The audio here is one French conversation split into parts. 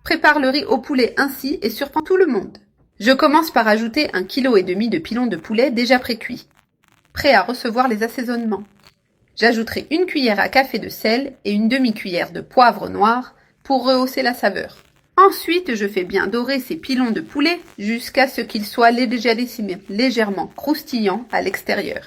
Prépare le riz au poulet ainsi et surprends tout le monde. Je commence par ajouter 1,5 kg de pilons de poulet déjà précuits, prêts à recevoir les assaisonnements. J'ajouterai 1 cuillère à café de sel et une demi-cuillère de poivre noir pour rehausser la saveur. Ensuite, je fais bien dorer ces pilons de poulet jusqu'à ce qu'ils soient légèrement croustillants à l'extérieur.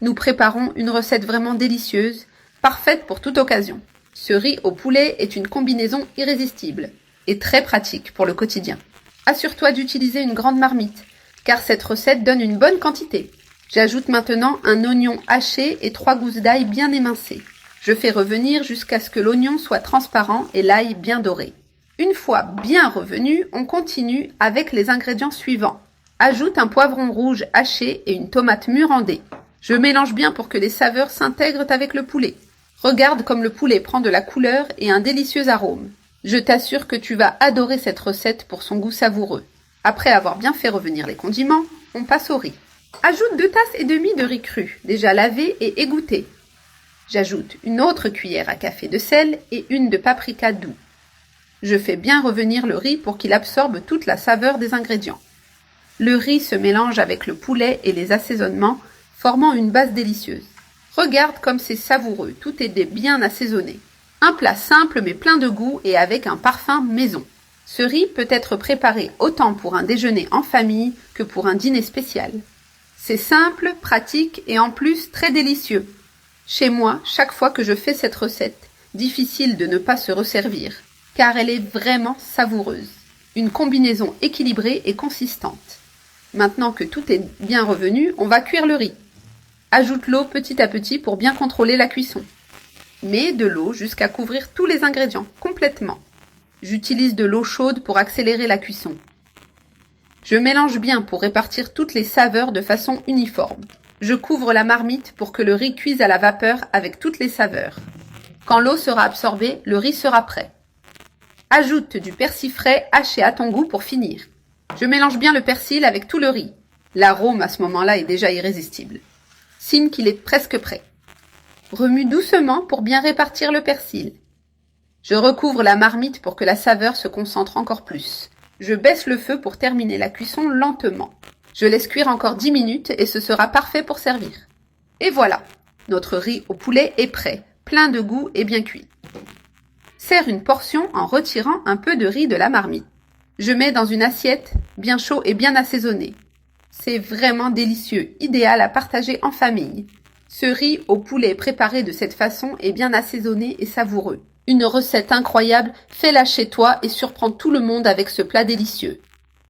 Nous préparons une recette vraiment délicieuse, parfaite pour toute occasion. Ce riz au poulet est une combinaison irrésistible et très pratique pour le quotidien. Assure-toi d'utiliser une grande marmite, car cette recette donne une bonne quantité. J'ajoute maintenant un oignon haché et 3 gousses d'ail bien émincées. Je fais revenir jusqu'à ce que l'oignon soit transparent et l'ail bien doré. Une fois bien revenu, on continue avec les ingrédients suivants. Ajoute un poivron rouge haché et une tomate mûre en dés. Je mélange bien pour que les saveurs s'intègrent avec le poulet. Regarde comme le poulet prend de la couleur et un délicieux arôme. Je t'assure que tu vas adorer cette recette pour son goût savoureux. Après avoir bien fait revenir les condiments, on passe au riz. Ajoute 2 tasses et demie de riz cru, déjà lavé et égoutté. J'ajoute une autre cuillère à café de sel et une de paprika doux. Je fais bien revenir le riz pour qu'il absorbe toute la saveur des ingrédients. Le riz se mélange avec le poulet et les assaisonnements, formant une base délicieuse. Regarde comme c'est savoureux, tout est bien assaisonné. Un plat simple mais plein de goût et avec un parfum maison. Ce riz peut être préparé autant pour un déjeuner en famille que pour un dîner spécial. C'est simple, pratique et en plus très délicieux. Chez moi, chaque fois que je fais cette recette, difficile de ne pas se resservir, car elle est vraiment savoureuse. Une combinaison équilibrée et consistante. Maintenant que tout est bien revenu, on va cuire le riz. Ajoute l'eau petit à petit pour bien contrôler la cuisson. Mets de l'eau jusqu'à couvrir tous les ingrédients, complètement. J'utilise de l'eau chaude pour accélérer la cuisson. Je mélange bien pour répartir toutes les saveurs de façon uniforme. Je couvre la marmite pour que le riz cuise à la vapeur avec toutes les saveurs. Quand l'eau sera absorbée, le riz sera prêt. Ajoute du persil frais haché à ton goût pour finir. Je mélange bien le persil avec tout le riz. L'arôme à ce moment-là est déjà irrésistible. Signe qu'il est presque prêt. Remue doucement pour bien répartir le persil. Je recouvre la marmite pour que la saveur se concentre encore plus. Je baisse le feu pour terminer la cuisson lentement. Je laisse cuire encore 10 minutes et ce sera parfait pour servir. Et voilà, notre riz au poulet est prêt, plein de goût et bien cuit. Sers une portion en retirant un peu de riz de la marmite. Je mets dans une assiette, bien chaud et bien assaisonné. C'est vraiment délicieux, idéal à partager en famille. Ce riz au poulet préparé de cette façon est bien assaisonné et savoureux. Une recette incroyable, fais-la chez toi et surprends tout le monde avec ce plat délicieux.